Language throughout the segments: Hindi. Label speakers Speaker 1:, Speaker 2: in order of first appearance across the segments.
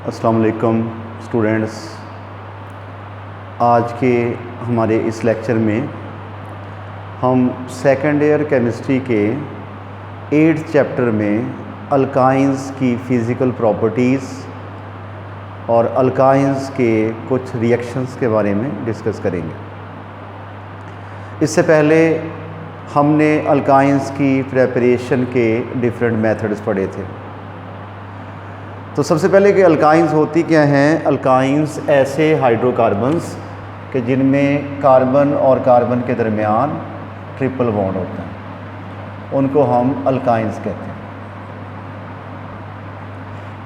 Speaker 1: अस्सलाम वालेकुम स्टूडेंट्स। आज के हमारे इस लेक्चर में हम सेकेंड ईयर केमिस्ट्री के 8th चैप्टर में अल्काइंस की फ़िज़िकल प्रॉपर्टीज़ और अल्काइंस के कुछ रिएक्शंस के बारे में डिस्कस करेंगे। इससे पहले हमने अल्काइंस की प्रेपरेशन के डिफरेंट मेथड्स पढ़े थे। तो सबसे पहले कि अल्काइंस होती क्या हैं। अल्काइंस ऐसे हाइड्रोकार्बन्स कि जिनमें कार्बन और कार्बन के दरमियान ट्रिपल बॉन्ड होता है, उनको हम अल्काइंस कहते हैं।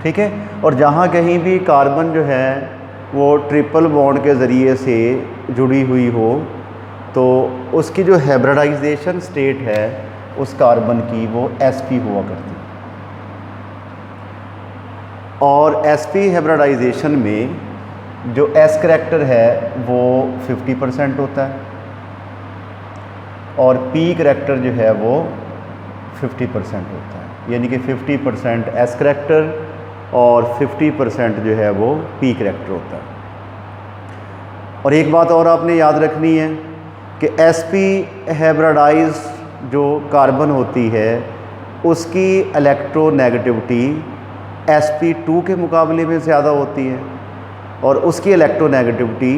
Speaker 1: ठीक है। और जहाँ कहीं भी कार्बन जो है वो ट्रिपल बॉन्ड के ज़रिए से जुड़ी हुई हो तो उसकी जो हाइब्रिडाइजेशन स्टेट है उस कार्बन की वो sp हुआ करती है। और sp हाइब्रिडाइजेशन में जो s करैक्टर है वो 50% होता है और p करैक्टर जो है वो 50% होता है। यानी कि 50% s करैक्टर और 50% जो है वो p करैक्टर होता है। और एक बात और आपने याद रखनी है कि sp हाइब्रिडाइज जो कार्बन होती है उसकी इलेक्ट्रोनेगेटिविटी sp2 के मुकाबले में ज़्यादा होती है और उसकी इलेक्ट्रोनेगेटिविटी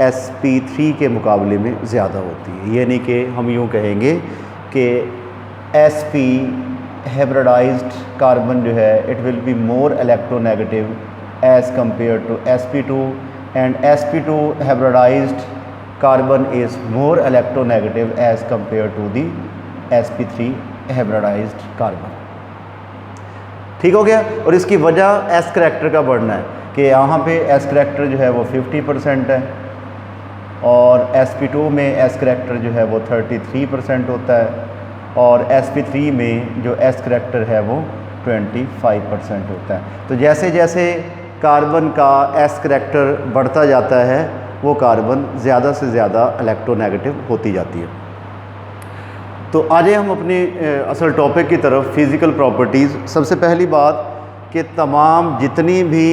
Speaker 1: sp3 के मुकाबले में ज़्यादा होती है। यानी कि हम यूँ कहेंगे कि sp हाइब्रिडाइज्ड कार्बन जो है it will be more electronegative as compare to sp2 and sp2 hybridized carbon is more electronegative as compare to the sp3 hybridized carbon. ठीक हो गया। और इसकी वजह s करैक्टर का बढ़ना है कि यहाँ पे s करैक्टर जो है वो 50% है और sp2 में s करैक्टर जो है वो 33% होता है और sp3 में जो s करैक्टर है वो 25% होता है। तो जैसे जैसे कार्बन का s करैक्टर बढ़ता जाता है वो कार्बन ज़्यादा से ज़्यादा इलेक्ट्रोनेगेटिव होती जाती है। तो आज हम अपने असल टॉपिक की तरफ फ़िज़िकल प्रॉपर्टीज़। सबसे पहली बात कि तमाम जितनी भी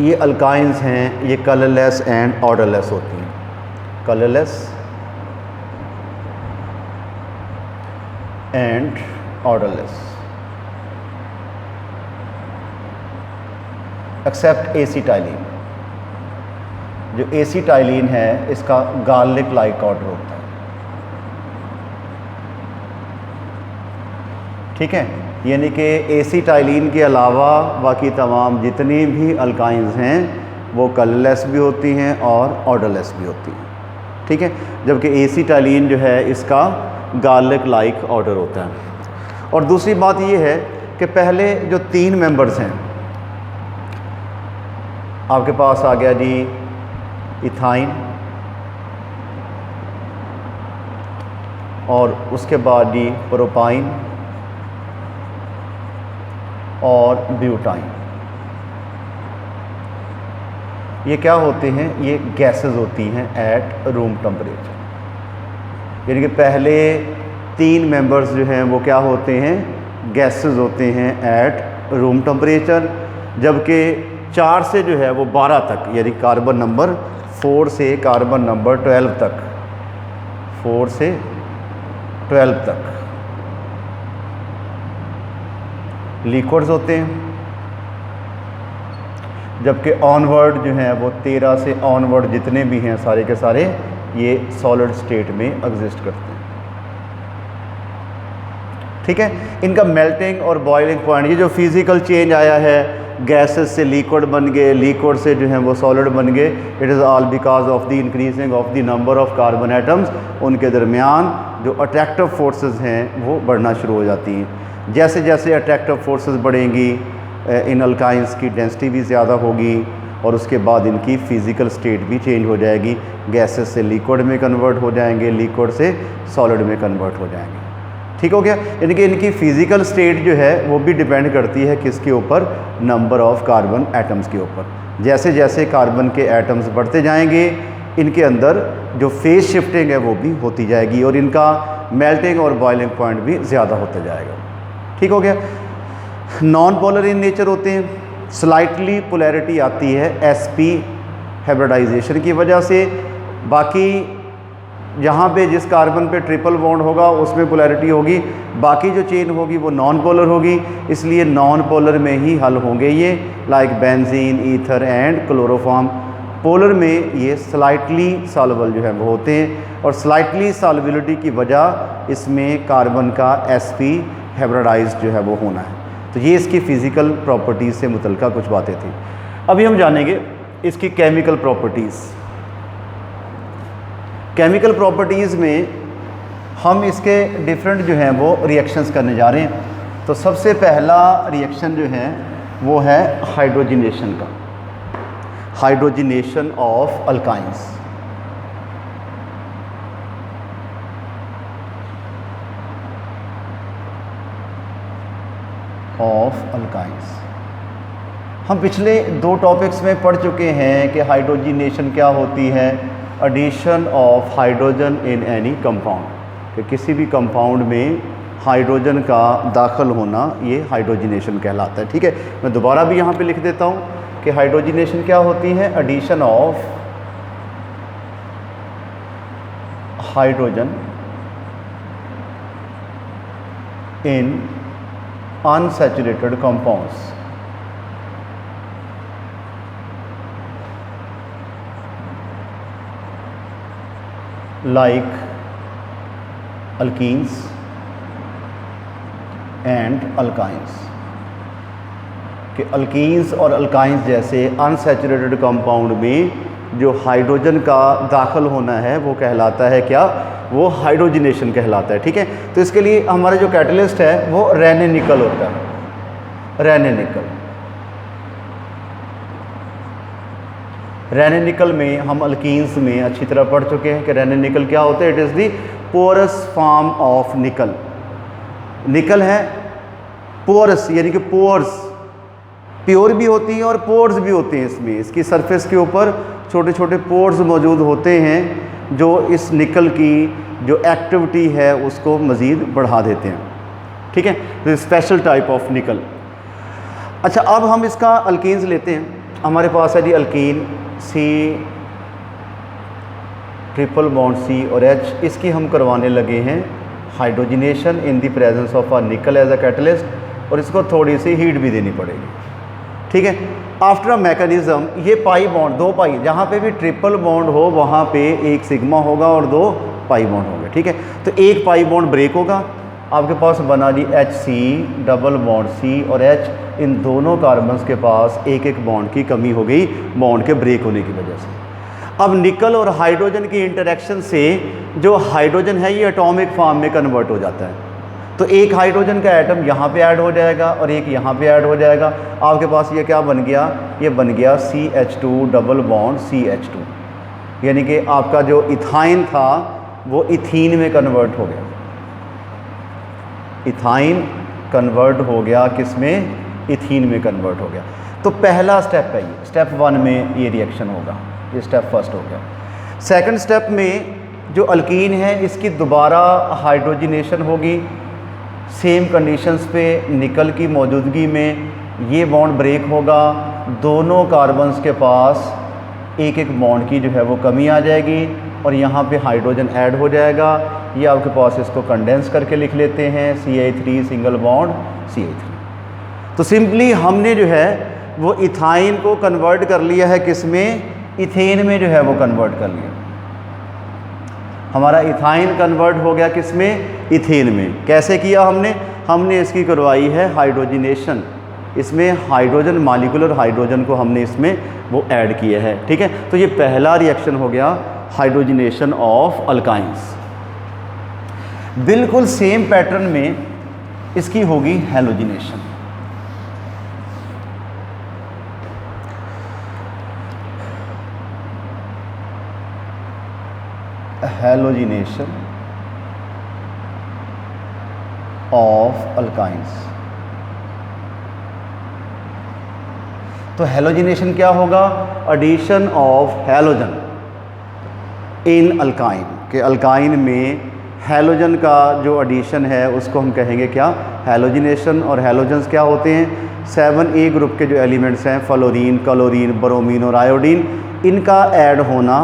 Speaker 1: ये अल्काइंस हैं ये कलरलेस एंड ऑर्डरलेस होती हैं। Colourless and odourless except acetylene. जो एसिटाइलिन है इसका गार्लिक लाइक ऑर्डर होता है। ठीक है। यानी कि एसिटाइलिन के अलावा बाकी तमाम जितनी भी अल्काइंस हैं वो कलरलेस भी होती हैं और ऑर्डरलेस भी होती हैं। ठीक है। जबकि एसिटाइलिन जो है इसका गार्लिक लाइक ऑर्डर होता है। और दूसरी बात ये है कि पहले जो 3 मेंबर्स हैं आपके पास आ गया जी इथाइन और उसके बाद जी प्रोपाइन और ब्यूटाइन। ये क्या होते हैं? ये गैसेस होती हैं एट रूम टेम्परेचर। यानी कि पहले 3 मेंबर्स जो हैं वो क्या होते हैं? गैसेस होते हैं एट रूम टेम्परेचर। जबकि 4 से जो है वो 12 तक यानी कार्बन नंबर 4 से कार्बन नंबर 12 तक 4 से 12 तक लिक्विड्स होते हैं। जबकि ऑनवर्ड जो हैं वो 13 से ऑनवर्ड जितने भी हैं सारे के सारे ये सॉलिड स्टेट में एग्जिस्ट करते हैं। ठीक है। इनका मेल्टिंग और बॉइलिंग पॉइंट, ये जो फिज़िकल चेंज आया है गैसेस से लिक्विड बन गए, लिक्विड से जो है वो सॉलिड बन गए, it is all because of the increasing of the number of carbon atoms. उनके दरमियान जो अट्रैक्टिव फोर्सेस हैं वो बढ़ना शुरू हो जाती हैं। जैसे जैसे अट्रैक्टिव फोर्सेस बढ़ेंगी इन अल्काइंस की डेंसिटी भी ज़्यादा होगी और उसके बाद इनकी फ़िज़िकल स्टेट भी चेंज हो जाएगी। गैसेस से लिक्विड में कन्वर्ट हो जाएंगे, लिक्विड से सॉलिड में कन्वर्ट हो जाएंगे। ठीक हो गया। यानी कि इनकी फ़िज़िकल स्टेट जो है वो भी डिपेंड करती है किसके ऊपर? नंबर ऑफ़ कार्बन एटम्स के ऊपर। जैसे जैसे कार्बन के एटम्स बढ़ते जाएंगे इनके अंदर जो फेज़ शिफ्टिंग है वो भी होती जाएगी और इनका मेल्टिंग और बॉइलिंग पॉइंट भी ज़्यादा होता जाएगा। ठीक हो गया। नॉन पोलर इन नेचर होते हैं, स्लाइटली पोलैरिटी आती है sp हाइब्रिडाइजेशन की वजह से। बाकी जहाँ पे जिस कार्बन पे ट्रिपल बॉन्ड होगा उसमें पोलैरिटी होगी, बाकी जो चेन होगी वो नॉन पोलर होगी, इसलिए नॉन पोलर में ही हल होंगे ये, like benzene, ether and chloroform. Polar में ये स्लाइटली सॉल्युबल जो है वो होते हैं, और स्लाइटली सॉल्युबिलिटी की वजह इसमें कार्बन का sp हाइब्रिडाइज्ड जो है वो होना है। तो ये इसकी फ़िज़िकल प्रॉपर्टीज़ से मुतल्लिक़ कुछ बातें थी। अभी हम जानेंगे इसकी केमिकल प्रॉपर्टीज़। केमिकल प्रॉपर्टीज़ में हम इसके डिफरेंट जो हैं वो रिएक्शंस करने जा रहे हैं। तो सबसे पहला रिएक्शन जो है वो है हाइड्रोजिनेशन का, हाइड्रोजिनेशन ऑफ अल्काइंस। हम पिछले 2 टॉपिक्स में पढ़ चुके हैं कि हाइड्रोजिनेशन क्या होती है, addition of hydrogen in any compound, कि किसी भी कंपाउंड में हाइड्रोजन का दाखिल होना ये हाइड्रोजिनेशन कहलाता है। ठीक है, मैं दोबारा भी यहाँ पे लिख देता हूँ कि हाइड्रोजिनेशन क्या होती है, addition of hydrogen in unsaturated compounds. like alkenes and alkynes, कि अल्कीन्स और अल्काइंस जैसे अनसैचुरेटेड कंपाउंड में जो हाइड्रोजन का दाखिल होना है वो कहलाता है क्या, वो हाइड्रोजिनेशन कहलाता है। ठीक है, तो इसके लिए हमारा जो कैटलिस्ट है वो रेने निकल होता है। रेने निकल में हम अल्कीन्स में अच्छी तरह पढ़ चुके हैं कि रेने निकल क्या होते हैं, it is the porous form of nickel. Nickel है पोरस यानी कि पोर्स, प्योर भी होती हैं और पोर्स भी होते हैं इसमें, इसकी सरफेस के ऊपर छोटे छोटे पोर्स मौजूद होते हैं जो इस निकल की जो एक्टिविटी है उसको मज़ीद बढ़ा देते हैं। ठीक है, तो स्पेशल टाइप ऑफ निकल। अच्छा, अब हम इसका अल्कीन्स लेते हैं। हमारे पास है जी alkyne C triple bond C और H, इसकी हम करवाने लगे हैं hydrogenation in the presence of a nickel as a catalyst, और इसको थोड़ी सी हीट भी देनी पड़ेगी। ठीक है, आफ्टर अ मैकेनिज़्म ये पाई बॉन्ड, 2 पाई, जहाँ पे भी ट्रिपल बॉन्ड हो वहाँ पे एक सिग्मा होगा और 2 पाई बॉन्ड होंगे। ठीक है, तो एक पाई बॉन्ड ब्रेक होगा, आपके पास बना जी HC डबल बॉन्ड C और H, इन दोनों कार्बन्स के पास एक एक बॉन्ड की कमी हो गई बॉन्ड के ब्रेक होने की वजह से। अब निकल और हाइड्रोजन की इंटरेक्शन से जो हाइड्रोजन है ये एटॉमिक फॉर्म में कन्वर्ट हो जाता है। तो एक हाइड्रोजन का एटम यहाँ पे ऐड हो जाएगा और एक यहाँ पे ऐड हो जाएगा। आपके पास ये क्या बन गया, ये बन गया CH2 डबल बॉन्ड CH2, यानी कि आपका जो इथाइन था वो इथीन में कन्वर्ट हो गया। इथाइन कन्वर्ट हो गया किस में, इथीन में कन्वर्ट हो गया। तो पहला स्टेप है ये, स्टेप 1 में ये रिएक्शन होगा, ये स्टेप फर्स्ट हो गया। सेकंड स्टेप में जो अल्कीन है इसकी दोबारा हाइड्रोजिनेशन होगी, सेम कंडीशंस पे निकल की मौजूदगी में ये बॉन्ड ब्रेक होगा, दोनों कार्बन्स के पास एक एक बॉन्ड की जो है वो कमी आ जाएगी और यहाँ पे हाइड्रोजन ऐड हो जाएगा। ये आपके पास इसको कंडेंस करके लिख लेते हैं CH3 सिंगल बॉन्ड CH3। तो सिंपली हमने जो है वो इथाइन को कन्वर्ट कर लिया है किस में, इथेन में जो है वो कन्वर्ट कर लिया। हमारा इथाइन कन्वर्ट हो गया किस में, इथेन में। कैसे किया हमने, हमने इसकी करवाई है हाइड्रोजिनेशन, इसमें हाइड्रोजन मॉलिक्यूलर हाइड्रोजन को हमने इसमें वो ऐड किया है। ठीक है, तो ये पहला रिएक्शन हो गया हाइड्रोजिनेशन ऑफ अल्काइंस। बिल्कुल सेम पैटर्न में इसकी होगी हैलोजिनेशन। Halogenation of alkynes. तो हैलोजिनेशन क्या होगा, addition of halogen in alkyne, के अल्काइन में हैलोजन का जो एडिशन है उसको हम कहेंगे क्या, हैलोजिनेशन। और हैलोजन्स क्या होते हैं, 7A ग्रुप के जो एलिमेंट्स हैं फ्लोरीन, क्लोरीन, ब्रोमीन और आयोडीन, इनका ऐड होना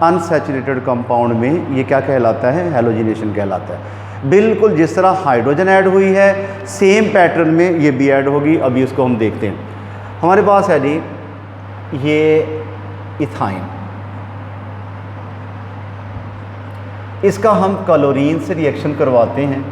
Speaker 1: अनसैचुरेटेड कंपाउंड में ये क्या कहलाता है, हैलोजिनेशन कहलाता है। बिल्कुल जिस तरह हाइड्रोजन ऐड हुई है सेम पैटर्न में ये भी ऐड होगी। अभी उसको हम देखते हैं। हमारे पास है जी ये इथाइन, इसका हम क्लोरीन से रिएक्शन करवाते हैं,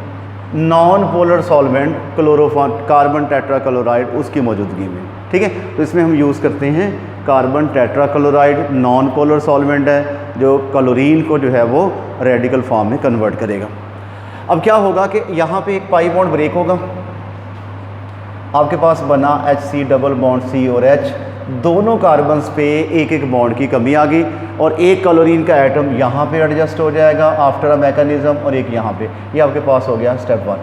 Speaker 1: non polar solvent chloroform carbon tetrachloride उसकी मौजूदगी में, ठीक है। तो इसमें हम यूज़ करते हैं carbon tetrachloride, non polar solvent है जो क्लोरीन को जो है वो रेडिकल फॉर्म में कन्वर्ट करेगा। अब क्या होगा कि यहाँ पे एक पाई बॉन्ड ब्रेक होगा, आपके पास बना HC डबल बॉन्ड C और H, दोनों कार्बन्स पे एक एक बॉन्ड की कमी आ गई और एक क्लोरीन का एटम यहाँ पे एडजस्ट हो जाएगा आफ्टर अ मैकेनिज्म और एक यहाँ पे। ये आपके पास हो गया स्टेप 1।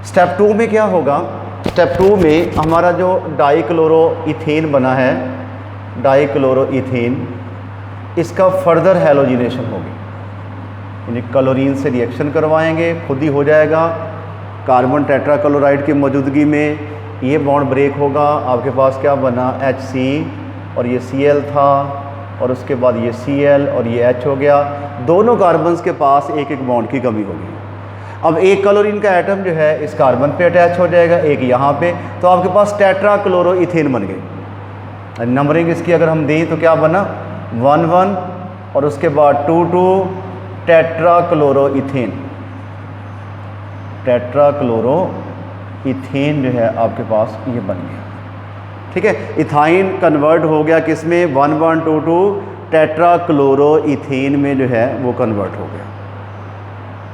Speaker 1: स्टेप 2 में क्या होगा, स्टेप 2 में हमारा जो डाइक्लोरोइथेन बना है, डाइक्लोरोइथेन, इसका फर्दर हैलोजिनेशन होगी, यानी क्लोरीन से रिएक्शन करवाएंगे, खुद ही हो जाएगा कार्बन टेट्राक्लोराइड की मौजूदगी में, ये बॉन्ड ब्रेक होगा, आपके पास क्या बना HC और ये Cl था और उसके बाद ये Cl और ये H हो गया। दोनों कार्बन्स के पास एक एक बॉन्ड की कमी होगी। अब एक क्लोरीन का एटम जो है इस कार्बन पे अटैच हो जाएगा, एक यहाँ पे, तो आपके पास टेट्राक्लोरोइथेन बन गई। नंबरिंग इसकी अगर हम दें तो क्या बना 1,1 और उसके बाद 2,2 टेट्राक्लोरोइथेन। टेट्राक्लोरोइथेन जो है आपके पास ये बन गया, ठीक है। इथाइन कन्वर्ट हो गया किस में, 1,1,2,2 टेट्राक्लोरोइथेन में जो है वो कन्वर्ट हो गया।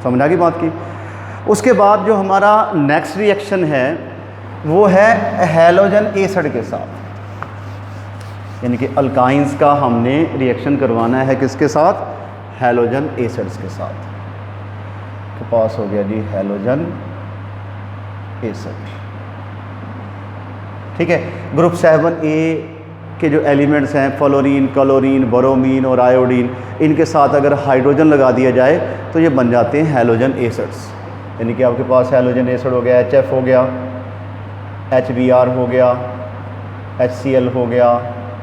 Speaker 1: समझा की बात की। उसके बाद जो हमारा नेक्स्ट रिएक्शन है वो है हैलोजन एसिड के साथ, यानी कि अल्काइंस का हमने रिएक्शन करवाना है किसके साथ, हैलोजन एसिड्स के साथ। के पास हो गया जी हैलोजन एसिड, ठीक है। ग्रुप 7A के जो एलिमेंट्स हैं फ्लोरीन, क्लोरीन, ब्रोमीन और आयोडीन, इनके साथ अगर हाइड्रोजन लगा दिया जाए तो ये बन जाते हैं हैलोजन एसिड्स। यानी कि आपके पास हैलोजन एसिड हो गया, HF हो गया, HBr हो गया, HCl हो गया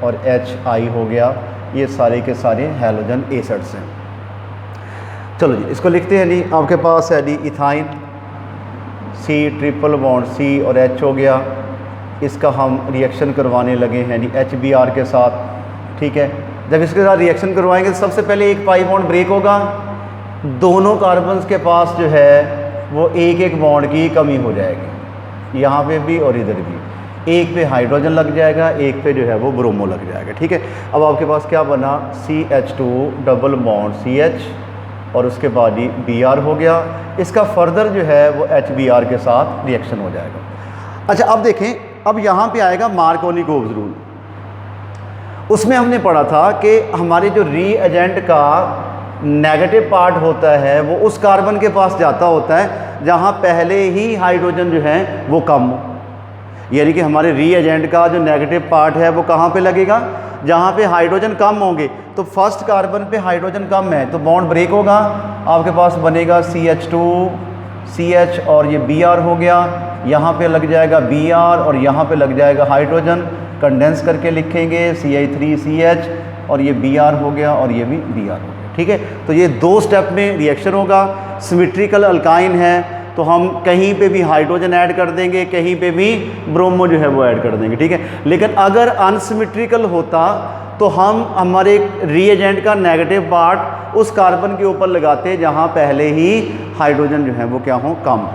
Speaker 1: और HI हो गया, ये सारे के सारे हैलोजन एसिड्स हैं। चलो जी इसको लिखते हैं जी। आपके पास है जी ethyne, C triple bond C और H हो गया, इसका हम रिएक्शन करवाने लगे हैं जी HBr के साथ, ठीक है। जब इसके साथ रिएक्शन करवाएंगे तो सबसे पहले एक पाई बॉन्ड ब्रेक होगा, दोनों कार्बन्स के पास जो है वो एक एक बॉन्ड की कमी हो जाएगी, यहाँ पे भी और इधर भी। एक पे हाइड्रोजन लग जाएगा, एक पे जो है वो ब्रोमो लग जाएगा, ठीक है। अब आपके पास क्या बना CH2 डबल बॉन्ड CH और उसके बाद ही Br हो गया, इसका फर्दर जो है वो HBr के साथ रिएक्शन हो जाएगा। अच्छा अब देखें, अब यहाँ पे आएगा मार्कोनी-गोव्स रूल। उसमें हमने पढ़ा था कि हमारे जो रीएजेंट का नेगेटिव पार्ट होता है वो उस कार्बन के पास जाता होता है जहाँ पहले ही हाइड्रोजन जो है वो कम हो, यानी कि हमारे रीएजेंट का जो नेगेटिव पार्ट है वो कहाँ पे लगेगा, जहाँ पे हाइड्रोजन कम होंगे। तो फर्स्ट कार्बन पे हाइड्रोजन कम है तो बॉन्ड ब्रेक होगा, आपके पास बनेगा CH2 CH और ये Br हो गया, यहाँ पे लग जाएगा Br और यहाँ पे लग जाएगा हाइड्रोजन, कंडेंस करके लिखेंगे Ci3CH और ये Br हो गया और ये भी Br हो गया, ठीक है। तो ये दो स्टेप में रिएक्शन होगा। सिमेट्रिकल अल्काइन है तो हम कहीं पे भी हाइड्रोजन ऐड कर देंगे, कहीं पे भी ब्रोमो जो है वो ऐड कर देंगे, ठीक है। लेकिन अगर अनसिमेट्रिकल होता तो हम हमारे रिएजेंट का नेगेटिव पार्ट उस कार्बन के ऊपर लगाते जहाँ पहले ही हाइड्रोजन जो है वो क्या हो, कम हो,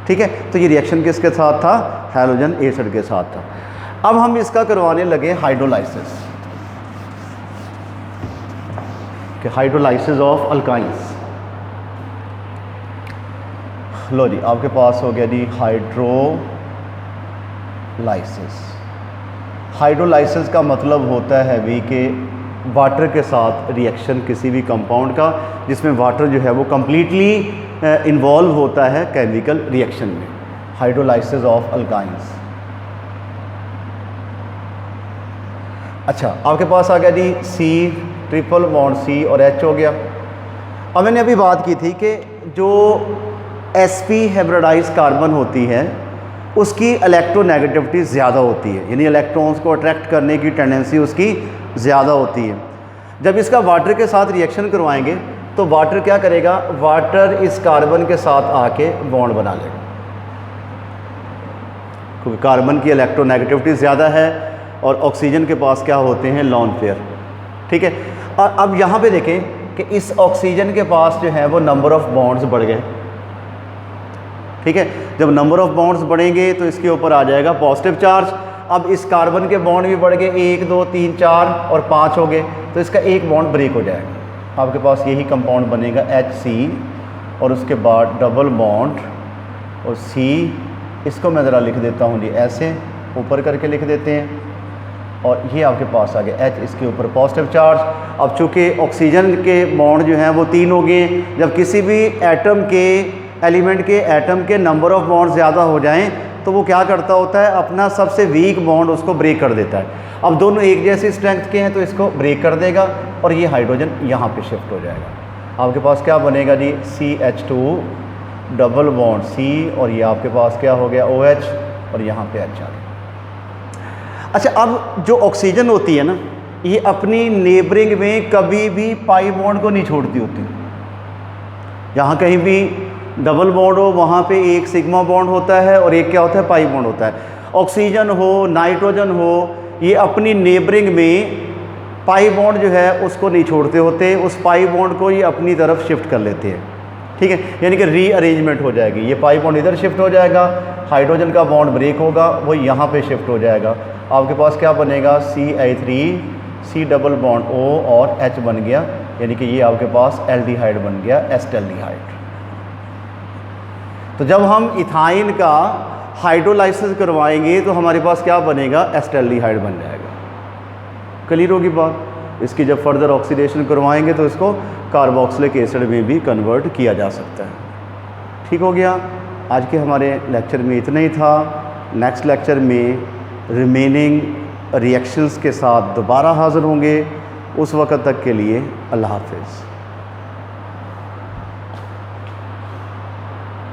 Speaker 1: ठीक है। तो ये रिएक्शन किसके साथ था, हैलोजन एसिड के साथ था। अब हम इसका करवाने लगे हाइड्रोलाइसिस, कि हाइड्रोलाइसिस ऑफ अल्काइंस। लो जी आपके पास हो गया जी हाइड्रोलाइसिस। हाइड्रोलाइसिस का मतलब होता है भी कि वाटर के साथ रिएक्शन किसी भी कंपाउंड का जिसमें वाटर जो है वो कम्प्लीटली इन्वॉल्व होता है केमिकल रिएक्शन में, हाइड्रोलाइसिस ऑफ अल्काइंस। अच्छा आपके पास आ गया जी C ट्रिपल बॉन्ड C और H हो गया, अब मैंने अभी बात की थी कि जो sp हाइब्रिडाइज कार्बन होती है उसकी इलेक्ट्रोनेगेटिविटी ज़्यादा होती है, यानी इलेक्ट्रॉन्स को अट्रैक्ट करने की टेंडेंसी उसकी ज़्यादा होती है। जब इसका वाटर के साथ रिएक्शन करवाएंगे तो वाटर क्या करेगा, वाटर इस कार्बन के साथ आके बॉन्ड बना लेगा, क्योंकि कार्बन की इलेक्ट्रोनेगेटिविटी ज़्यादा है और ऑक्सीजन के पास क्या होते हैं, लॉन पेयर। ठीक है, और अब यहाँ पे देखें कि इस ऑक्सीजन के पास जो है वो नंबर ऑफ़ बॉन्ड्स बढ़ गए। ठीक है, जब नंबर ऑफ़ बॉन्ड्स बढ़ेंगे तो इसके ऊपर आ जाएगा पॉजिटिव चार्ज। अब इस कार्बन के बॉन्ड भी बढ़ गए, 1 2 3 4 और 5 हो गए, तो इसका एक बॉन्ड ब्रेक हो जाएगा। आपके पास यही कंपाउंड बनेगा HC और उसके बाद डबल बॉन्ड और C, इसको मैं ज़रा लिख देता हूँ जी, ऐसे ऊपर करके लिख देते हैं और ये आपके पास आ गया H, इसके ऊपर पॉजिटिव चार्ज। अब चूँकि ऑक्सीजन के बॉन्ड जो हैं वो 3 हो गए, जब किसी भी एटम के एलिमेंट के एटम के नंबर ऑफ़ बॉन्ड ज़्यादा हो जाएं तो वो क्या करता होता है, अपना सबसे वीक बॉन्ड उसको ब्रेक कर देता है। अब दोनों एक जैसी स्ट्रेंथ के हैं तो इसको ब्रेक कर देगा और ये हाइड्रोजन यहाँ पे शिफ्ट हो जाएगा। आपके पास क्या बनेगा जी, CH2 डबल बॉन्ड C और ये आपके पास क्या हो गया, OH और यहाँ पे H आ गया। अच्छा, अब जो ऑक्सीजन होती है ना, ये अपनी नेबरिंग में कभी भी पाई बॉन्ड को नहीं छोड़ती होती। जहाँ कहीं भी डबल बॉन्ड हो वहाँ पे एक सिग्मा बॉन्ड होता है और एक क्या होता है, पाई बॉन्ड होता है। ऑक्सीजन हो, नाइट्रोजन हो, ये अपनी नेबरिंग में पाई बॉन्ड जो है उसको नहीं छोड़ते होते, उस पाई बॉन्ड को ये अपनी तरफ शिफ्ट कर लेते हैं। ठीक है, यानी कि रीअरेंजमेंट हो जाएगी, ये पाई बॉन्ड इधर शिफ्ट हो जाएगा, हाइड्रोजन का बॉन्ड ब्रेक होगा, वो यहाँ पे शिफ्ट हो जाएगा। आपके पास क्या बनेगा, CH3 C double bond O और H बन गया, यानी कि ये आपके पास एल्डिहाइड बन गया, एस्टेल्डिहाइड। तो जब हम इथाइन का हाइड्रोलाइसिस करवाएंगे तो हमारे पास क्या बनेगा, एस्टेल्डिहाइड बन जाएगा। क्लियर होगी बात। इसकी जब फर्दर ऑक्सीडेशन करवाएंगे तो इसको कार्बोक्सिलिक एसिड में भी कन्वर्ट किया जा सकता है। ठीक हो गया। आज के हमारे लेक्चर में इतना ही था। नेक्स्ट लेक्चर में रिमेनिंग रिएक्शंस के साथ दोबारा हाज़िर होंगे। उस वक़्त तक के लिए अल्लाह हाफ़िज़।